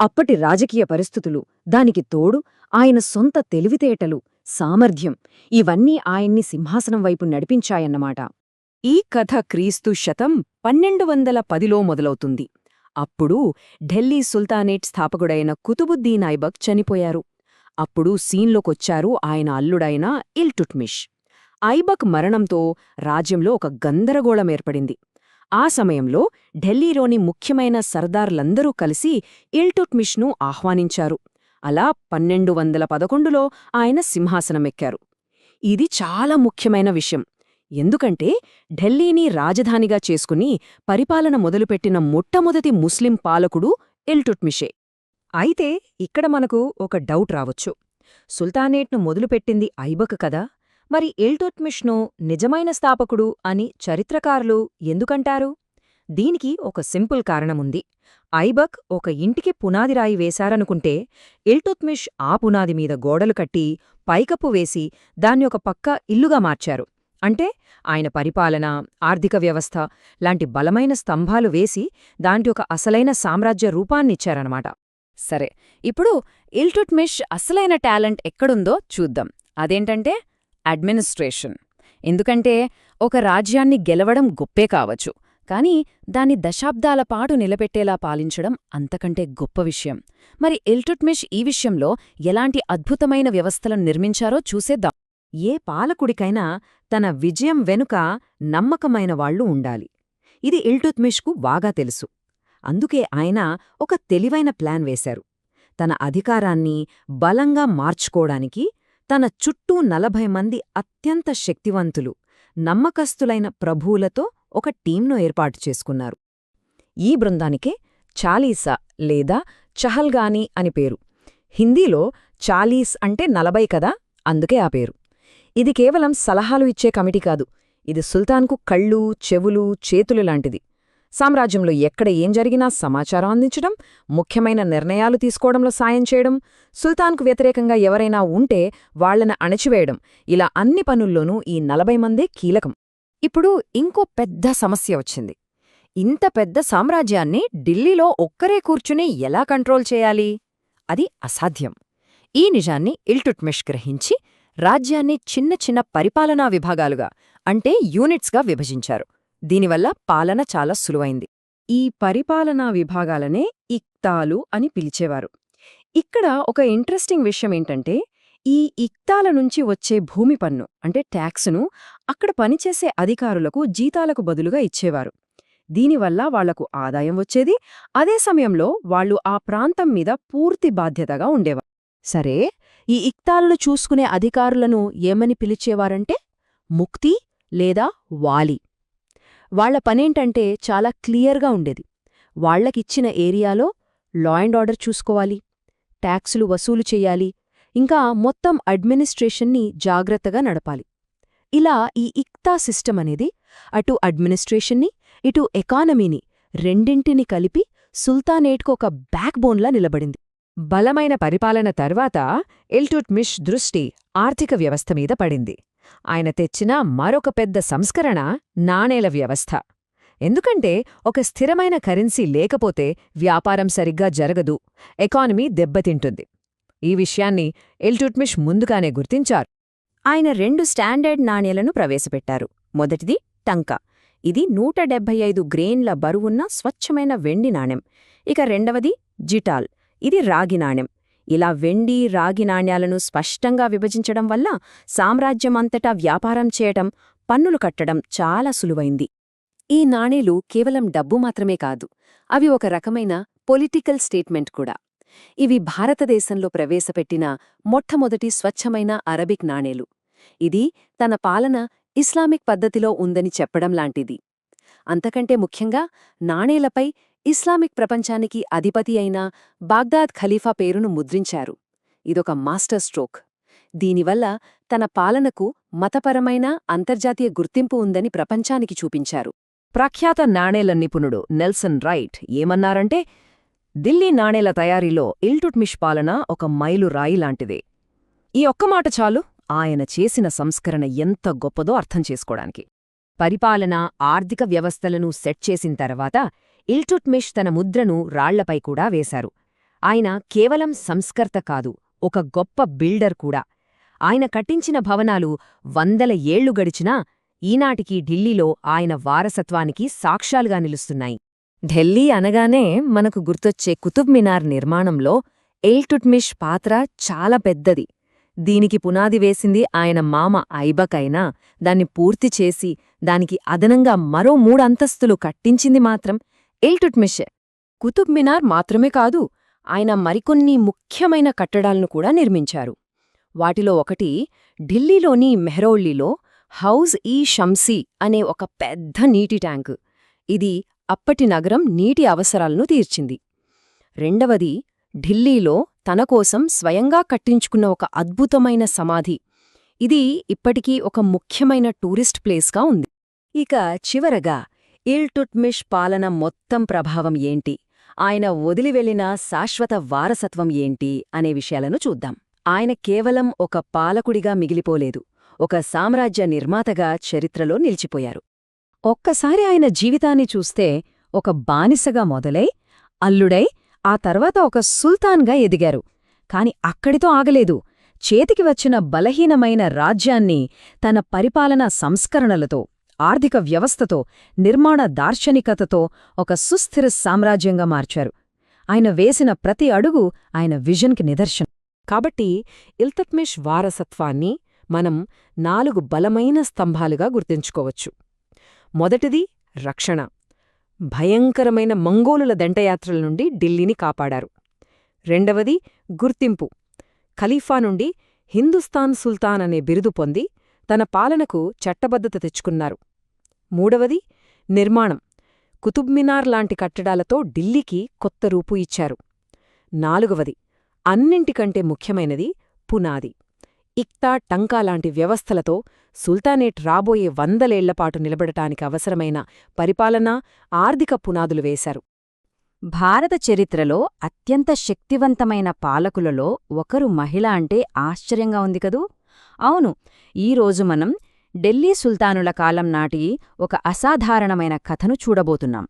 అప్పటి రాజకీయ పరిస్థితులు, దానికి తోడు ఆయన సొంత తెలివితేటలు, సామర్థ్యం ఇవన్నీ ఆయన్ని సింహాసనం వైపు నడిపించాయన్నమాట. ఈ కథ క్రీస్తు శకం 1210లో మొదలవుతుంది. అప్పుడు ఢిల్లీ సుల్తానేట్ స్థాపకుడైన కుతుబుద్దీన్ ఐబక్ చనిపోయారు. అప్పుడు సీన్లోకొచ్చారు ఆయన అల్లుడైన ఇల్టుట్మిష్. ఐబక్ మరణంతో రాజ్యంలో ఒక గందరగోళం ఏర్పడింది. ఆ సమయంలో ఢిల్లీలోని ముఖ్యమైన సర్దార్లందరూ కలిసి ఇల్టుట్మిష్ను ఆహ్వానించారు. అలా 1211లో ఆయన సింహాసనమెక్కారు. ఇది చాలా ముఖ్యమైన విషయం. ఎందుకంటే ఢిల్లీని రాజధానిగా చేసుకుని పరిపాలన మొదలుపెట్టిన మొట్టమొదటి ముస్లిం పాలకుడు ఇల్టుట్మిషే. అయితే ఇక్కడ మనకు ఒక డౌట్ రావచ్చు. సుల్తానేట్ను మొదలుపెట్టింది ఐబక్ కదా, మరి ఇల్టుట్మిష్ను నిజమైన స్థాపకుడు అని చరిత్రకారులు ఎందుకంటారు? దీనికి ఒక సింపుల్ కారణముంది. ఐబక్ ఒక ఇంటికి పునాదిరాయి వేశారనుకుంటే ఇల్టుట్మిష్ ఆ పునాది మీద గోడలు కట్టి, పైకప్పు వేసి దాన్ని ఒక పక్క ఇల్లుగా మార్చారు. అంటే ఆయన పరిపాలన, ఆర్థిక వ్యవస్థ లాంటి బలమైన స్తంభాలు వేసి దాంటి ఒక అసలైన సామ్రాజ్య రూపాన్నిచ్చారనమాట. సరే, ఇప్పుడు ఇల్టుట్మిష్ అసలైన టాలెంట్ ఎక్కడుందో చూద్దాం. అదేంటంటే అడ్మినిస్ట్రేషన్. ఎందుకంటే ఒక రాజ్యాన్ని గెలవడం గొప్పే కావచ్చు, కానీ దాన్ని దశాబ్దాల పాటు నిలబెట్టేలా పాలించడం అంతకంటే గొప్ప విషయం. మరి ఇల్టుట్మిష్ ఈ విషయంలో ఎలాంటి అద్భుతమైన వ్యవస్థలను నిర్మించారో చూసేద్దాం. ఏ పాలకుడికైనా తన విజయం వెనుక నమ్మకమైన వాళ్లు ఉండాలి. ఇది ఇల్టుట్మిష్కు బాగా తెలుసు. అందుకే ఆయన ఒక తెలివైన ప్లాన్ వేశారు. తన అధికారాన్ని బలంగా మార్చుకోడానికి తన చుట్టూ 40 మంది అత్యంత శక్తివంతులు, నమ్మకస్తులైన ప్రభువులతో ఒక టీంను ఏర్పాటు చేసుకున్నారు. ఈ బృందానికే చాలీసా లేదా చహల్గానీ అని పేరు. హిందీలో చాలీస్ అంటే 40 కదా, అందుకే ఆ పేరు. ఇది కేవలం సలహాలు ఇచ్చే కమిటీ కాదు. ఇది సుల్తాన్కు కళ్ళు, చెవులు, చేతులు లాంటిది. సామ్రాజ్యంలో ఎక్కడ ఏం జరిగినా సమాచారం అందించడం, ముఖ్యమైన నిర్ణయాలు తీసుకోవడంలో సాయం చేయడం, సుల్తాన్కు వ్యతిరేకంగా ఎవరైనా ఉంటే వాళ్లను అణచివేయడం, ఇలా అన్ని పనుల్లోనూ ఈ 40 మందే కీలకం. ఇప్పుడు ఇంకో పెద్ద సమస్య వచ్చింది. ఇంత పెద్ద సామ్రాజ్యాన్ని ఢిల్లీలో ఒక్కరే కూర్చుని ఎలా కంట్రోల్ చేయాలి? అది అసాధ్యం. ఈ నిజాన్ని ఇల్టుట్మిష్ గ్రహించి రాజ్యాన్ని చిన్న చిన్న పరిపాలనా విభాగాలుగా, అంటే యూనిట్స్గా విభజించారు. దీనివల్ల పాలన చాలా సులువైంది. ఈ పరిపాలనా విభాగాలనే ఇక్తాలు అని పిలిచేవారు. ఇక్కడ ఒక ఇంట్రెస్టింగ్ విషయమేంటంటే, ఈ ఇక్తాల నుంచి వచ్చే భూమి పన్ను అంటే ట్యాక్సును అక్కడ పనిచేసే అధికారులకు జీతాలకు బదులుగా ఇచ్చేవారు. దీనివల్ల వాళ్లకు ఆదాయం వచ్చేది, అదే సమయంలో వాళ్లు ఆ ప్రాంతం మీద పూర్తి బాధ్యతగా ఉండేవారు. సరే, ఈ ఇక్తాలను చూసుకునే అధికారులను ఏమని పిలిచేవారంటే ముక్తి లేదా వాలి. వాళ్ల పనేంటంటే చాలా క్లియర్గా ఉండేది. వాళ్లకిచ్చిన ఏరియాలో లా అండ్ ఆర్డర్ చూసుకోవాలి, ట్యాక్సులు వసూలు చెయ్యాలి, ఇంకా మొత్తం అడ్మినిస్ట్రేషన్ని జాగ్రత్తగా నడపాలి. ఇలా ఈ ఇక్తా సిస్టమ్ అనేది అటు అడ్మినిస్ట్రేషన్ని, ఇటు ఎకానమీని రెండింటిని కలిపి సుల్తానేట్కు ఒక బ్యాక్ బోన్లా నిలబడింది. బలమైన పరిపాలన తర్వాత ఇల్టుట్మిష్ దృష్టి ఆర్థిక వ్యవస్థ మీద పడింది. ఆయన తెచ్చిన మరొక పెద్ద సంస్కరణ నాణేల వ్యవస్థ. ఎందుకంటే ఒక స్థిరమైన కరెన్సీ లేకపోతే వ్యాపారం సరిగ్గా జరగదు, ఎకానమీ దెబ్బతింటుంది. ఈ విషయాన్ని ఇల్టుట్మిష్ ముందుగానే గుర్తించారు. ఆయన 2 స్టాండర్డ్ నాణేలను ప్రవేశపెట్టారు. మొదటిది టంకా. ఇది 175 గ్రెయిన్ల బరువున్న స్వచ్ఛమైన వెండి నాణెం. ఇక రెండవది జిటాల్. ఇది రాగి నాణెం. ఇలా వెండి, రాగి నాణ్యాలను స్పష్టంగా విభజించడం వల్ల సామ్రాజ్యమంతటా వ్యాపారం చేయటం, పన్నులు కట్టడం చాలా సులువైంది. ఈ నాణేలు కేవలం డబ్బు మాత్రమే కాదు, అవి ఒక రకమైన పొలిటికల్ స్టేట్మెంట్ కూడా. ఇవి భారతదేశంలో ప్రవేశపెట్టిన మొట్టమొదటి స్వచ్ఛమైన అరబిక్ నాణేలు. ఇది తన పాలన ఇస్లామిక్ పద్ధతిలో ఉందని చెప్పడం లాంటిది. అంతకంటే ముఖ్యంగా నాణేలపై ఇస్లామిక్ ప్రపంచానికి అధిపతి అయిన బాగ్దాద్ ఖలీఫా పేరును ముద్రించారు. ఇదొక మాస్టర్ స్ట్రోక్. దీనివల్ల తన పాలనకు మతపరమైన అంతర్జాతీయ గుర్తింపు ఉందని ప్రపంచానికి చూపించారు. ప్రఖ్యాత నాణేల నిపుణుడు నెల్సన్ రైట్ ఏమన్నారంటే, ఢిల్లీ నాణేల తయారీలో ఇల్టుట్మిష్ పాలన ఒక మైలురాయి లాంటిదే. ఈ ఒక్క మాట చాలు ఆయన చేసిన సంస్కరణ ఎంత గొప్పదో అర్థం చేసుకోవడానికి. పరిపాలన, ఆర్థిక వ్యవస్థలను సెట్ చేసిన తర్వాత ఇల్టుట్మిష్ తన ముద్రను రాళ్లపై కూడా వేశారు. ఆయన కేవలం సంస్కర్త కాదు, ఒక గొప్ప బిల్డర్ కూడా. ఆయన కట్టించిన భవనాలు 100 ఏళ్లు గడిచినా ఈనాటికి ఢిల్లీలో ఆయన వారసత్వానికి సాక్ష్యాలుగా నిలుస్తున్నాయి. ఢిల్లీ అనగానే మనకు గుర్తొచ్చే కుతుబ్ మినార్ నిర్మాణంలో ఇల్టుట్మిష్ పాత్ర చాలా పెద్దది. దీనికి పునాది వేసింది ఆయన మామ ఐబక్ అయినా దాన్ని పూర్తి చేసి దానికి అదనంగా మరో 3 అంతస్తులు కట్టించింది మాత్రం ఇల్టుట్మిషే. కుతుబ్ మినార్ మాత్రమే కాదు, ఆయన మరికొన్ని ముఖ్యమైన కట్టడాలను కూడా నిర్మించారు. వాటిలో ఒకటి ఢిల్లీలోని మెహ్రౌలీలో హౌజ్-ఈ-షమ్సీ అనే ఒక పెద్ద నీటి ట్యాంకు. ఇది అప్పటి నగరం నీటి అవసరాలను తీర్చింది. రెండవది ఢిల్లీలో తనకోసం స్వయంగా కట్టించుకున్న ఒక అద్భుతమైన సమాధి. ఇది ఇప్పటికీ ఒక ముఖ్యమైన టూరిస్ట్ ప్లేస్గా ఉంది. ఇక చివరగా ఇల్టుట్మిష్ పాలన మొత్తం ప్రభావం ఏంటి, ఆయన వదిలివెళ్లిన శాశ్వత వారసత్వం ఏంటి అనే విషయాలను చూద్దాం. ఆయన కేవలం ఒక పాలకుడిగా మిగిలిపోలేదు, ఒక సామ్రాజ్య నిర్మాతగా చరిత్రలో నిలిచిపోయారు. ఒక్కసారి ఆయన జీవితాన్ని చూస్తే ఒక బానిసగా మొదలై అల్లుడై ఆ తర్వాత ఒక సుల్తాన్గా ఎదిగారు. కాని అక్కడితో ఆగలేదు. చేతికి వచ్చిన బలహీనమైన రాజ్యాన్ని తన పరిపాలనా సంస్కరణలతో, ఆర్థిక వ్యవస్థతో, నిర్మాణ దార్శనికతతో ఒక సుస్థిర సామ్రాజ్యంగా మార్చారు. ఆయన వేసిన ప్రతి అడుగు ఆయన విజన్కి నిదర్శనం. కాబట్టి ఇల్తుత్మిష్ వారసత్వాన్ని మనం 4 బలమైన స్తంభాలుగా గుర్తుంచుకోవచ్చు. మొదటిది రక్షణ. భయంకరమైన మంగోలుల దండయాత్రల నుండి ఢిల్లీని కాపాడారు. రెండవది గుర్తింపు. ఖలీఫా నుండి హిందుస్థాన్ సుల్తాన్ అనే బిరుదు పొంది తన పాలనకు చట్టబద్ధత తెచ్చుకున్నారు. మూడవది నిర్మాణం. కుతుబ్మినార్ లాంటి కట్టడాలతో ఢిల్లీకి కొత్త రూపు ఇచ్చారు. నాలుగవది అన్నింటికంటే ముఖ్యమైనది పునాది. ఇక్తా, టంకా లాంటి వ్యవస్థలతో సుల్తానేట్ రాబోయే 100 ఏళ్లపాటు నిలబడటానికి అవసరమైన పరిపాలనా, ఆర్థిక పునాదులు వేశారు. భారత చరిత్రలో అత్యంత శక్తివంతమైన పాలకులలో ఒకరు మహిళ అంటే ఆశ్చర్యంగా ఉంది కదూ? అవును, ఈరోజు మనం ఢిల్లీ సుల్తానుల కాలం నాటి ఒక అసాధారణమైన కథను చూడబోతున్నాం.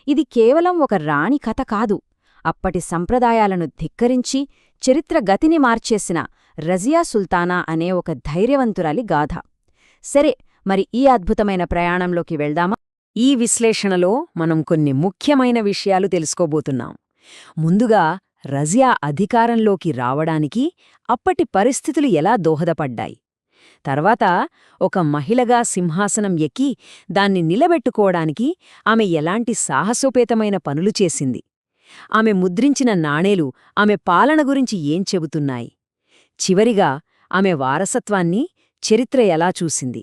ఇది కేవలం ఒక రాణి కథ కాదు, అప్పటి సంప్రదాయాలను ధిక్కరించి చరిత్ర గతిని మార్చేసిన రజియా సుల్తానా అనే ఒక ధైర్యవంతురాలి గాథ. సరే, మరి ఈ అద్భుతమైన ప్రయాణంలోకి వెళ్దామా? ఈ విశ్లేషణలో మనం కొన్ని ముఖ్యమైన విషయాలు తెలుసుకోబోతున్నాం. ముందుగా రజియా అధికారంలోకి రావడానికి అప్పటి పరిస్థితులు ఎలా దోహదపడ్డాయి. తర్వాత ఒక మహిళగా సింహాసనం ఎక్కి దాన్ని నిలబెట్టుకోవడానికి ఆమె ఎలాంటి సాహసోపేతమైన పనులు చేసింది. ఆమె ముద్రించిన నాణేలు ఆమె పాలన గురించి ఏం చెబుతున్నాయి. చివరిగా ఆమె వారసత్వాన్ని చరిత్ర ఎలా చూసింది.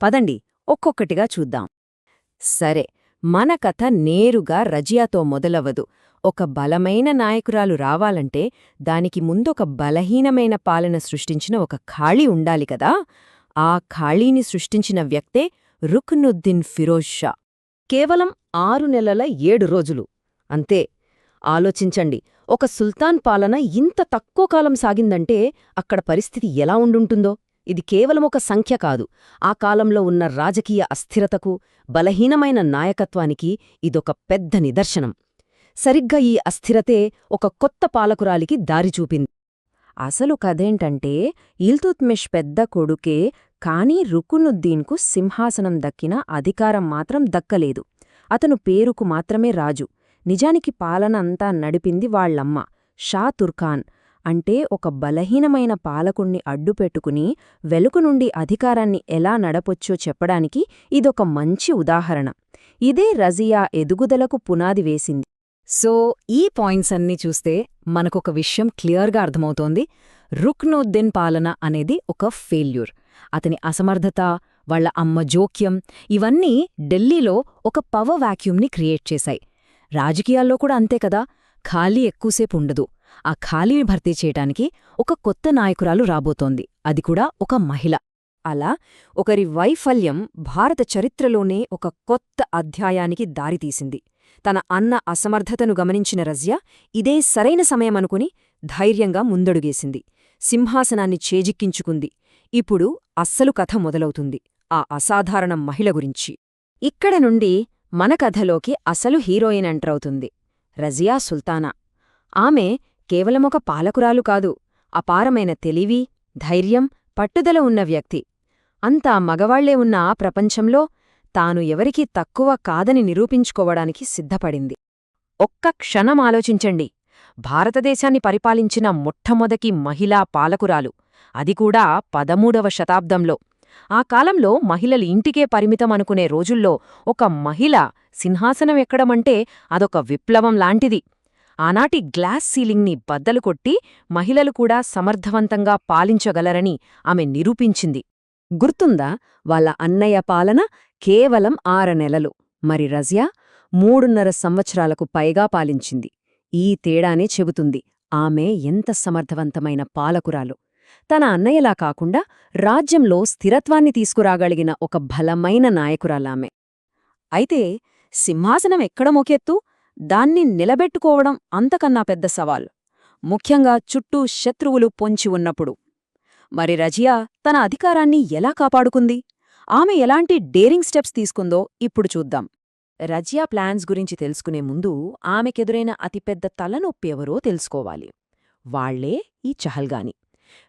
పదండి, ఒక్కొక్కటిగా చూద్దాం. సరే, మన కథ నేరుగా రజియాతో మొదలవ్వదు. ఒక బలమైన నాయకురాలు రావాలంటే దానికి ముందొక బలహీనమైన పాలన సృష్టించిన ఒక ఖాళీ ఉండాలి కదా. ఆ ఖాళీని సృష్టించిన వ్యక్తే రుక్నుద్దీన్ ఫిరోజ్ షా. కేవలం 6 నెలల 7 రోజులు అంతే. ఆలోచించండి, ఒక సుల్తాన్ పాలన ఇంత తక్కువ కాలం సాగిందంటే అక్కడ పరిస్థితి ఎలా ఉండుంటుందో. ఇది కేవలం ఒక సంఖ్య కాదు, ఆ కాలంలో ఉన్న రాజకీయ అస్థిరతకు, బలహీనమైన నాయకత్వానికి ఇదొక పెద్ద నిదర్శనం. సరిగ్గా ఈ అస్థిరతే ఒక కొత్త పాలకురాలికి దారి చూపింది. అసలు కథేంటంటే, ఇల్తుత్మిష్ పెద్ద కొడుకే, కానీ రుకునుద్దీన్కు సింహాసనం దక్కిన అధికారం మాత్రం దక్కలేదు. అతను పేరుకు మాత్రమే రాజు, నిజానికి పాలన అంతా నడిపింది వాళ్లమ్మ షా తుర్కాన్. అంటే ఒక బలహీనమైన పాలకుణ్ణి అడ్డుపెట్టుకుని వెలుగు నుండి అధికారాన్ని ఎలా నడపొచ్చో చెప్పడానికి ఇదొక మంచి ఉదాహరణ. ఇదే రజియా ఎదుగుదలకు పునాది వేసింది. సో ఈ పాయింట్స్ అన్నీ చూస్తే మనకొక విషయం క్లియర్గా అర్థమవుతోంది. రుక్నుద్దీన్ పాలన అనేది ఒక ఫెయిల్యూర్. అతని అసమర్థత, వాళ్ల అమ్మ జోక్యం, ఇవన్నీ ఢిల్లీలో ఒక పవర్ వాక్యూమ్ని క్రియేట్ చేశాయి. రాజకీయాల్లో కూడా అంతే కదా, ఖాళీ ఎక్కువసేపు ఉండదు. ఆ ఖాళీని భర్తీ చేయటానికి ఒక కొత్త నాయకురాలు రాబోతోంది, అది కూడా ఒక మహిళ. అలా ఒకరి వైఫల్యం భారత చరిత్రలోనే ఒక కొత్త అధ్యాయానికి దారితీసింది. తన అన్న అసమర్థతను గమనించిన రజియా ఇదే సరైన సమయమనుకుని ధైర్యంగా ముందడుగేసింది. సింహాసనాన్ని చేజిక్కించుకుంది. ఇప్పుడు అస్సలు కథ మొదలవుతుంది, ఆ అసాధారణ మహిళ గురించి. ఇక్కడ నుండి మన కథలోకి అసలు హీరోయిన్ ఎంటరవుతుంది, రజియా సుల్తానా. ఆమె కేవలమొక పాలకురాలు కాదు, అపారమైన తెలివి, ధైర్యం, పట్టుదల ఉన్న వ్యక్తి. అంతా మగవాళ్లే ఉన్న ఆ ప్రపంచంలో తాను ఎవరికీ తక్కువ కాదని నిరూపించుకోవడానికి సిద్ధపడింది. ఒక్క క్షణం ఆలోచించండి. భారతదేశాన్ని పరిపాలించిన మొట్టమొదటి మహిళా పాలకురాలు, అది కూడా 13వ శతాబ్దంలో. ఆ కాలంలో మహిళలు ఇంటికే పరిమితం అనుకునే రోజుల్లో ఒక మహిళ సింహాసనం ఎక్కడమంటే అదొక విప్లవం లాంటిది. ఆనాటి గ్లాస్ సీలింగ్ని బద్దలు కొట్టి మహిళలు కూడా సమర్థవంతంగా పాలించగలరని ఆమె నిరూపించింది. గుర్తుందా వాళ్ళ అన్నయ్య పాలన కేవలం 6 నెలలు, మరి రజియా 3.5 సంవత్సరాలకు పైగా పాలించింది. ఈ తేడానే చెబుతుంది ఆమె ఎంత సమర్థవంతమైన పాలకురాలు. తన అన్నయ్యలా కాకుండా రాజ్యంలో స్థిరత్వాన్ని తీసుకురాగలిగిన ఒక బలమైన నాయకురాలామె. అయితే సింహాసనం ఎక్కడ మొకెత్తు, దాన్ని నిలబెట్టుకోవడం అంతకన్నా పెద్ద సవాల్, ముఖ్యంగా చుట్టూ శత్రువులు పొంచి ఉన్నప్పుడు. మరి రజియా తన అధికారాన్ని ఎలా కాపాడుకుంది? ఆమె ఎలాంటి డేరింగ్ స్టెప్స్ తీసుకుందో ఇప్పుడు చూద్దాం. రజియా ప్లాన్స్ గురించి తెలుసుకునే ముందు ఆమెకెదురైన అతిపెద్ద తలనొప్పి ఎవరో తెలుసుకోవాలి. వాళ్లే ఈ చహల్గాని.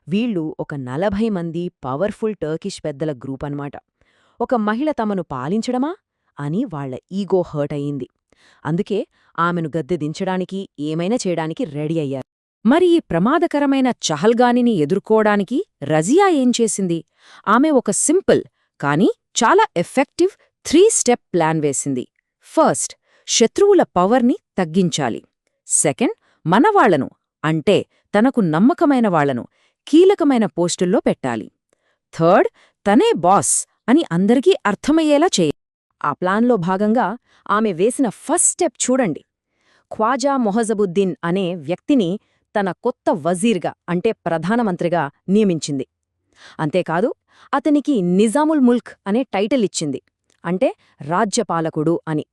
వీళ్ళు ఒక 40 మంది పవర్ఫుల్ టర్కిష్ పెద్దల గ్రూప్ అన్నమాట. ఒక మహిళ తమను పాలించడమా అని వాళ్ల ఈగో హర్ట్ అయింది. అందుకే ఆమెను గద్దె దించడానికి ఏమైనా చేయడానికి రెడీ అయ్యారు. మరి ఈ ప్రమాదకరమైన చహల్గానిని ఎదుర్కోవడానికి రజియా ఏం చేసింది? ఆమె ఒక సింపుల్ కానీ చాలా ఎఫెక్టివ్ 3 స్టెప్ ప్లాన్ వేసింది. ఫస్ట్, శత్రువుల పవర్ని తగ్గించాలి. సెకండ్, మనవాళ్లను అంటే తనకు నమ్మకమైన వాళ్లను కీలకమైన పోస్టుల్లో పెట్టాలి. థర్డ్, తనే బాస్ అని అందరికీ అర్థమయ్యేలా చేయాలి. ఆ ప్లాన్లో భాగంగా ఆమె వేసిన ఫస్ట్ స్టెప్ చూడండి. ఖ్వాజా మొహజబుద్దీన్ అనే వ్యక్తిని తన కొత్త వజీర్గా అంటే ప్రధానమంత్రిగా నియమించింది. అంతేకాదు, అతనికి నిజాముల్ ముల్క్ అనే టైటిల్ ఇచ్చింది, అంటే రాజ్యపాలకుడు అని.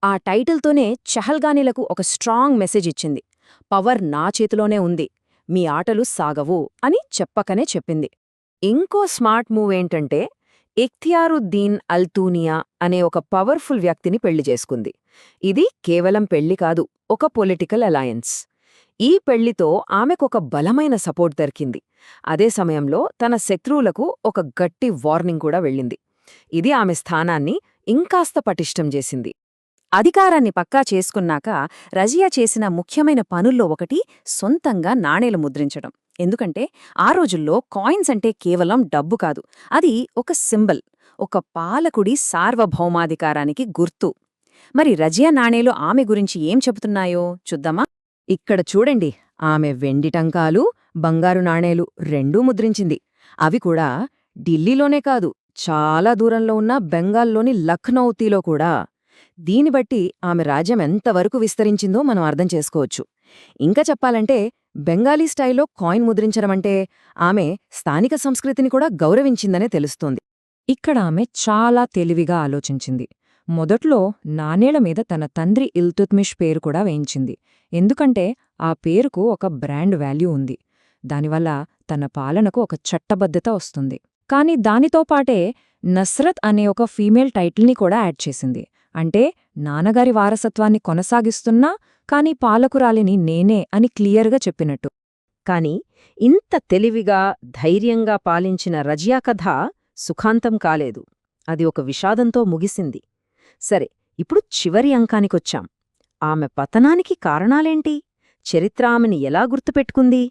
ఆ టైటిల్తోనే చహల్గానీలకు ఒక స్ట్రాంగ్ మెసేజ్ ఇచ్చింది. పవర్ నా చేతిలోనే ఉంది, మీ ఆటలు సాగవు అని చెప్పకనే చెప్పింది. ఇంకో స్మార్ట్ మూవ్ ఏంటంటే ఇఖ్తియారుద్దీన్ అల్తూనియా అనే ఒక పవర్ఫుల్ వ్యక్తిని పెళ్లి చేసుకుంది. ఇది కేవలం పెళ్లి కాదు, ఒక పొలిటికల్ అలయన్స్. ఈ పెళ్లితో ఆమెకొక బలమైన సపోర్ట్ దొరికింది. అదే సమయంలో తన శత్రువులకు ఒక గట్టి వార్నింగ్ కూడా వెళ్ళింది. ఇది ఆమె స్థానాన్ని ఇంకాస్త పటిష్టం చేసింది. అధికారాన్ని పక్కా చేసుకున్నాక రజియా చేసిన ముఖ్యమైన పనుల్లో ఒకటి సొంతంగా నాణేలు ముద్రించడం. ఎందుకంటే ఆ రోజుల్లో కాయిన్స్ అంటే కేవలం డబ్బు కాదు, అది ఒక సింబల్, ఒక పాలకుడి సార్వభౌమాధికారానికి గుర్తు. మరి రజియా నాణేలు ఆమె గురించి ఏం చెబుతున్నాయో చూద్దామా? ఇక్కడ చూడండి, ఆమె వెండి టంకాలు, బంగారు నాణేలు రెండూ ముద్రించింది. అవి కూడా ఢిల్లీలోనే కాదు, చాలా దూరంలో ఉన్న బెంగాల్లోని లఖ్నౌతీలో కూడా. దీని బట్టి ఆమె రాజ్యం ఎంతవరకు విస్తరించిందో మనం అర్థం చేసుకోవచ్చు. ఇంకా చెప్పాలంటే బెంగాలీ స్టైల్లో కాయిన్ ముద్రించడమంటే ఆమె స్థానిక సంస్కృతిని కూడా గౌరవించిందనే తెలుస్తోంది. ఇక్కడ ఆమె చాలా తెలివిగా ఆలోచించింది. మొదట్లో నాణేల మీద తన తండ్రి ఇల్తుత్మిష్ పేరు కూడా వేయించింది. ఎందుకంటే ఆ పేరుకు ఒక బ్రాండ్ వాల్యూ ఉంది. దానివల్ల తన పాలనకు ఒక చట్టబద్ధత వస్తుంది. కాని దానితో పాటే నస్రత్ అనే ఒక ఫీమేల్ టైటిల్ని కూడా యాడ్ చేసింది. అంటే నాన్నగారి వారసత్వాన్ని కొనసాగిస్తున్నా కాని పాలకురాలిని నేనే అని క్లియర్గా చెప్పినట్టు. కాని ఇంత తెలివిగా ధైర్యంగా పాలించిన రజియా కథ సుఖాంతం కాలేదు. అది ఒక విషాదంతో ముగిసింది. సరే, ఇప్పుడు చివరి అంకానికొచ్చాం. ఆమె పతనానికి కారణాలేంటి? చరిత్ర ఆమెని ఎలా గుర్తుపెట్టుకుంది?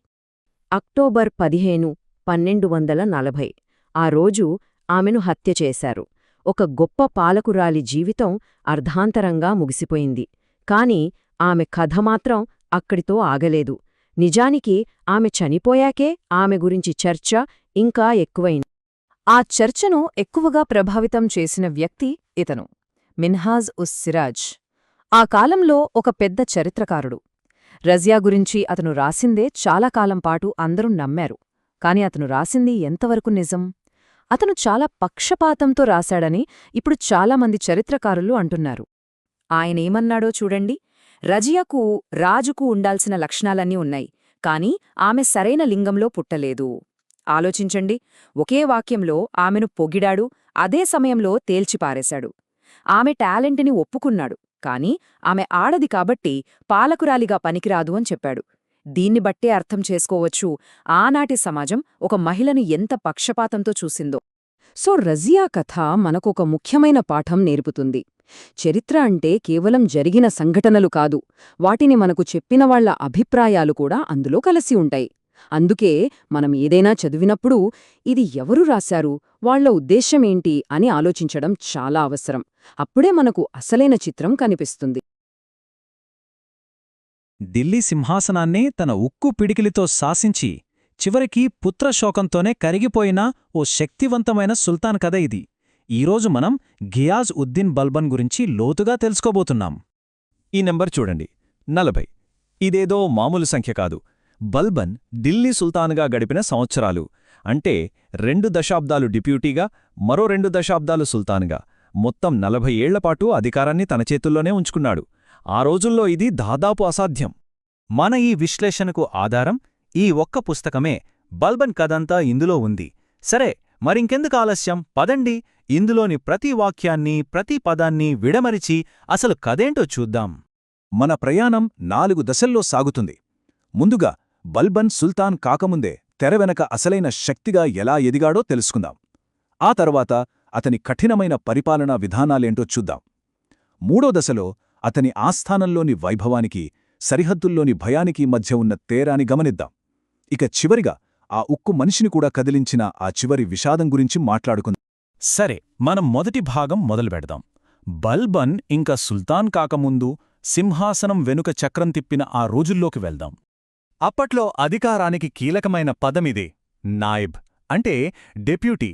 అక్టోబర్ 15, 1240 ఆ రోజు ఆమెను హత్య చేశారు. ఒక గొప్ప పాలకురాలి జీవితం అర్ధాంతరంగా ముగిసిపోయింది. కాని ఆమె కథ మాత్రం అక్కడితో ఆగలేదు. నిజానికి ఆమె చనిపోయాకే ఆమె గురించి చర్చ ఇంకా ఎక్కువైంది. ఆ చర్చను ఎక్కువగా ప్రభావితం చేసిన వ్యక్తి ఇతను, మిన్హాజ్ ఉస్ సిరాజ్. ఆ కాలంలో ఒక పెద్ద చరిత్రకారుడు. రజియా గురించి అతను రాసిందే చాలా కాలం పాటు అందరూ నమ్మారు. కాని అతను రాసింది ఎంతవరకు నిజం? అతను చాలా పక్షపాతంతో రాశాడని ఇప్పుడు చాలామంది చరిత్రకారులు అంటున్నారు. ఆయనేమన్నాడో చూడండి. రజియాకు రాజుకు ఉండాల్సిన లక్షణాలన్నీ ఉన్నాయి, కాని ఆమె సరైన లింగంలో పుట్టలేదు. ఆలోచించండి, ఒకే వాక్యంలో ఆమెను పొగిడాడు, అదే సమయంలో తేల్చిపారేశాడు. ఆమె టాలెంట్ని ఒప్పుకున్నాడు, కాని ఆమె ఆడది కాబట్టి పాలకురాలిగా పనికిరాదు అని చెప్పాడు. దీన్ని బట్టే అర్థం చేసుకోవచ్చు ఆనాటి సమాజం ఒక మహిళను ఎంత పక్షపాతంతో చూసిందో. సో రజియా కథ మనకొక ముఖ్యమైన పాఠం నేర్పుతుంది. చరిత్ర అంటే కేవలం జరిగిన సంఘటనలు కాదు, వాటిని మనకు చెప్పినవాళ్ల అభిప్రాయాలు కూడా అందులో కలిసి ఉంటాయి. అందుకే మనం ఏదైనా చదివినప్పుడు ఇది ఎవరు రాశారు, వాళ్ల ఉద్దేశ్యమేంటి అని ఆలోచించడం చాలా అవసరం. అప్పుడే మనకు అసలైన చిత్రం కనిపిస్తుంది. ఢిల్లీ సింహాసనాన్నే తన ఉక్కు పిడికిలితో శాసించి చివరికి పుత్రశోకంతోనే కరిగిపోయిన ఓ శక్తివంతమైన సుల్తాన్ కథ ఇది. ఈరోజు మనం ఘియాజ్ ఉద్దీన్ బల్బన్ గురించి లోతుగా తెలుసుకోబోతున్నాం. ఈ నెంబర్ చూడండి, 40. ఇదేదో మామూలు సంఖ్య కాదు. బల్బన్ ఢిల్లీ సుల్తాన్గా గడిపిన సంవత్సరాలు. అంటే 2 దశాబ్దాలు డిప్యూటీగా, మరో 2 దశాబ్దాలు సుల్తాన్గా, మొత్తం 40 ఏళ్లపాటు అధికారాన్ని తన చేతుల్లోనే ఉంచుకున్నాడు. ఆ రోజుల్లో ఇది దాదాపు అసాధ్యం. మన ఈ విశ్లేషణకు ఆధారం ఈ ఒక్క పుస్తకమే. బల్బన్ కథంతా ఇందులో ఉంది. సరే, మరింకెందుకు ఆలస్యం, పదండి ఇందులోని ప్రతి వాక్యాన్ని, ప్రతి పదాన్ని విడమరిచి అసలు కథేంటో చూద్దాం. మన ప్రయాణం 4 దశల్లో సాగుతుంది. ముందుగా బల్బన్ సుల్తాన్ కాకముందే తెరవెనక అసలైన శక్తిగా ఎలా ఎదిగాడో తెలుసుకుందాం. ఆ తర్వాత అతని కఠినమైన పరిపాలనా విధానాలేంటో చూద్దాం. 3వ దశలో అతని ఆస్థానంలోని వైభవానికి, సరిహద్దుల్లోని భయానికి మధ్య ఉన్న తేరాని గమనిద్దాం. ఇక చివరిగా ఆ ఉక్కు మనిషిని కూడా కదిలించిన ఆ చివరి విషాదం గురించి మాట్లాడుకుందాం. సరే, మనం మొదటి భాగం మొదలుపెడదాం. బల్బన్ ఇంకా సుల్తాన్ కాకముందు సింహాసనం వెనుక చక్రం తిప్పిన ఆ రోజుల్లోకి వెళ్దాం. అప్పట్లో అధికారానికి కీలకమైన పదమిదే, నాయిబ్ అంటే డెప్యూటీ.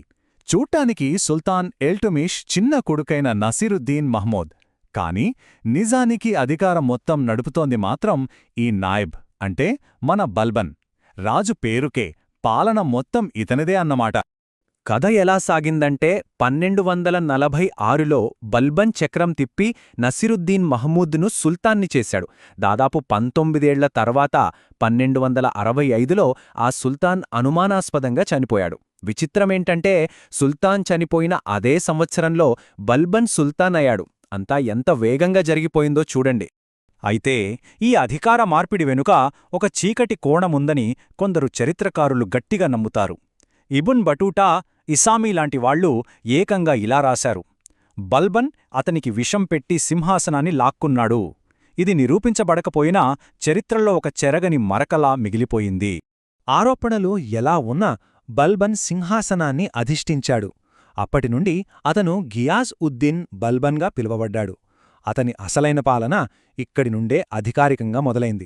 చూడ్డానికి సుల్తాన్ ఎల్టుమిష్ చిన్న కొడుకైన నసీరుద్దీన్ మహ్మూద్. కాని నిజానికి అధికారం మొత్తం నడుపుతోంది మాత్రం ఈ నాయిబ్ అంటే మన బల్బన్. రాజు పేరుకే, పాలన మొత్తం ఇతనిదే అన్నమాట. కథ ఎలా సాగిందంటే 1246లో బల్బన్ చక్రం తిప్పి నసీరుద్దీన్ మహ్మూద్ను సుల్తాన్ని చేశాడు. దాదాపు 19 ఏళ్ల తర్వాత 1265లో ఆ సుల్తాన్ అనుమానాస్పదంగా చనిపోయాడు. విచిత్రమేంటంటే సుల్తాన్ చనిపోయిన అదే సంవత్సరంలో బల్బన్ సుల్తాన్ అయ్యాడు. అంతా ఎంత వేగంగా జరిగిపోయిందో చూడండి. అయితే ఈ అధికార మార్పిడి వెనుక ఒక చీకటి కోణముందని కొందరు చరిత్రకారులు గట్టిగా నమ్ముతారు. ఇబున్ బటూటా, ఇసామీ లాంటి వాళ్లు ఏకంగా ఇలా రాశారు: బల్బన్ అతనికి విషం పెట్టి సింహాసనాన్ని లాక్కున్నాడు. ఇది నిరూపించబడకపోయినా చరిత్రలో ఒక చెరగని మరకలా మిగిలిపోయింది. ఆరోపణలు ఎలా ఉన్నా బల్బన్ సింహాసనాన్ని అధిష్ఠించాడు. అప్పటినుండి అతను ఘియాజ్ ఉద్దీన్ బల్బన్గా పిలువబడ్డాడు. అతని అసలైన పాలన ఇక్కడి నుండే అధికారికంగా మొదలైంది.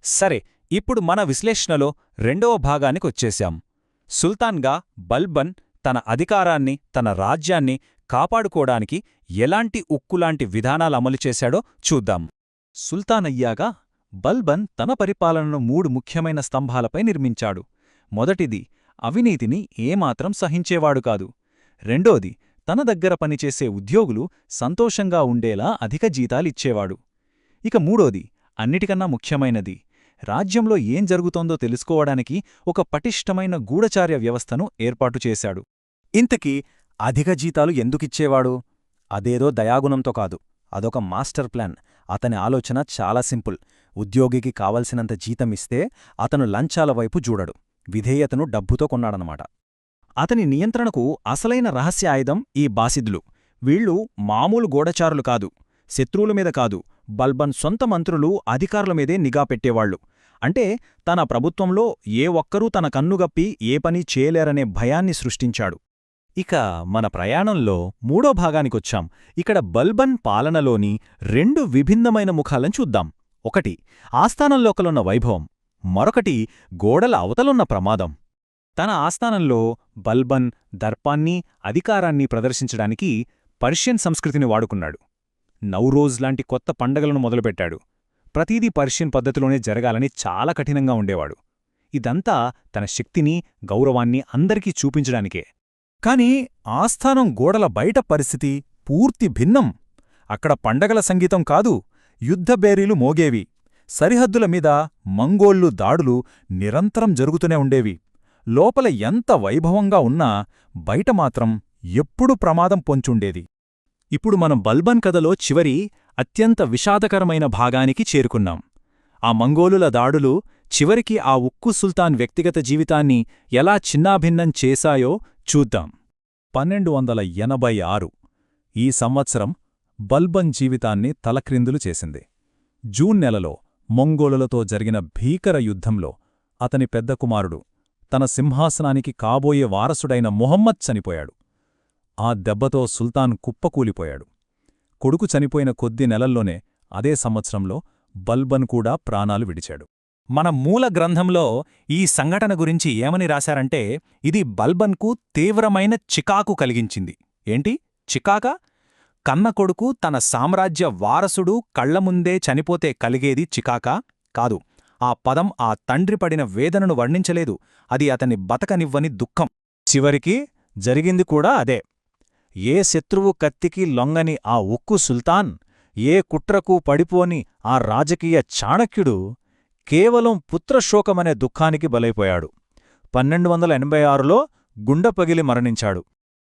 సరే, ఇప్పుడు మన విశ్లేషణలో 2వ భాగానికొచ్చేశాం. సుల్తాన్గా బల్బన్ తన అధికారాన్ని, తన రాజ్యాన్ని కాపాడుకోడానికి ఎలాంటి ఉక్కులాంటి విధానాలు అమలు చేశాడో చూద్దాం. సుల్తాన్ అయ్యాగా బల్బన్ తన పరిపాలనను 3 ముఖ్యమైన స్తంభాలపై నిర్మించాడు. మొదటిది, అవినీతిని ఏమాత్రం సహించేవాడు కాదు. రెండోది, తన దగ్గర పనిచేసే ఉద్యోగులు సంతోషంగా ఉండేలా అధిక జీతాలిచ్చేవాడు. ఇక మూడోది, అన్నిటికన్నా ముఖ్యమైనది, రాజ్యంలో ఏం జరుగుతోందో తెలుసుకోవడానికి ఒక పటిష్టమైన గూఢచార్య వ్యవస్థను ఏర్పాటు చేశాడు. ఇంతకీ అధిక జీతాలు ఎందుకిచ్చేవాడు? అదేదో దయాగుణంతో కాదు, అదొక మాస్టర్ ప్లాన్. అతని ఆలోచన చాలా సింపుల్. ఉద్యోగికి కావలసినంత జీతమిస్తే అతను లంచాల వైపు చూడడు, విధేయతను డబ్బుతో కొన్నాడనమాట. అతని నియంత్రణకు అసలైన రహస్య ఆయుధం ఈ బాసిద్లు. వీళ్లు మామూలు గూఢచారులు కాదు, శత్రువుల మీద కాదు, బల్బన్ సొంత మంత్రులు, అధికారుల మీదే నిఘా పెట్టేవాళ్లు. అంటే తన ప్రభుత్వంలో ఏ ఒక్కరూ తన కన్నుగప్పి ఏ పని చేయలేరనే భయాన్ని సృష్టించాడు. ఇక మన ప్రయాణంలో 3వ భాగానికొచ్చాం. ఇక్కడ బల్బన్ పాలనలోని 2 విభిన్నమైన ముఖాలను చూద్దాం. ఒకటి ఆస్థానంలోకలున్న వైభవం, మరొకటి గోడల అవతలున్న ప్రమాదం. తన ఆస్థానంలో బల్బన్ దర్పాన్ని, అధికారాన్ని ప్రదర్శించడానికి పర్షియన్ సంస్కృతిని వాడుకున్నాడు. నౌరోజ్ లాంటి కొత్త పండగలను మొదలుపెట్టాడు. ప్రతీదీ పర్షియన్ పద్ధతిలోనే జరగాలని చాలా కఠినంగా ఉండేవాడు. ఇదంతా తన శక్తిని, గౌరవాన్ని అందరికీ చూపించడానికే. కాని ఆస్థానం గోడల బయట పరిస్థితి పూర్తి భిన్నం. అక్కడ పండగల సంగీతం కాదు, యుద్ధబేరీలు మోగేవి. సరిహద్దుల మీద మంగోళ్ళు దాడులు నిరంతరం జరుగుతూనే ఉండేవి. లోపల ఎంత వైభవంగా ఉన్నా బయట మాత్రం ఎప్పుడూ ప్రమాదం పొంచుండేది. ఇప్పుడు మనం బల్బన్ కథలో చివరి, అత్యంత విషాదకరమైన భాగానికి చేరుకున్నాం. ఆ మంగోలుల దాడులు చివరికి ఆ ఉక్కు సుల్తాన్ వ్యక్తిగత జీవితాన్ని ఎలా చిన్నాభిన్నం చేశాయో చూద్దాం. 1286. ఈ సంవత్సరం బల్బన్ జీవితాన్ని తలక్రిందులు చేసింది. జూన్ నెలలో మొంగోలులతో జరిగిన భీకర యుద్ధంలో అతని పెద్ద కుమారుడు, తన సింహాసనానికి కాబోయే వారసుడైన ముహమ్మద్ చనిపోయాడు. ఆ దెబ్బతో సుల్తాన్ కుప్పకూలిపోయాడు. కొడుకు చనిపోయిన కొద్ది నెలల్లోనే అదే సంవత్సరంలో బల్బన్ కూడా ప్రాణాలు విడిచాడు. మన మూల గ్రంథంలో ఈ సంఘటన గురించి ఏమని రాశారంటే, ఇది బల్బన్కు తీవ్రమైన చికాకు కలిగించింది. ఏంటి చికాకా? కన్న కొడుకు తన సామ్రాజ్య వారసుడు కళ్లముందే చనిపోతే కలిగేది చికాకా? కాదు. ఆ పదం ఆ తండ్రి పడిన వేదనను వర్ణించలేదు. అది అతన్ని బతకనివ్వని దుఃఖం. చివరికి జరిగింది కూడా అదే. ఏ శత్రువు కత్తికి లొంగని ఆ ఉక్కు సుల్తాన్, ఏ కుట్రకు పడిపోని ఆ రాజకీయ చాణక్యుడు కేవలం పుత్రశోకమనే దుఃఖానికి బలైపోయాడు. 1286లో గుండె పగిలి మరణించాడు.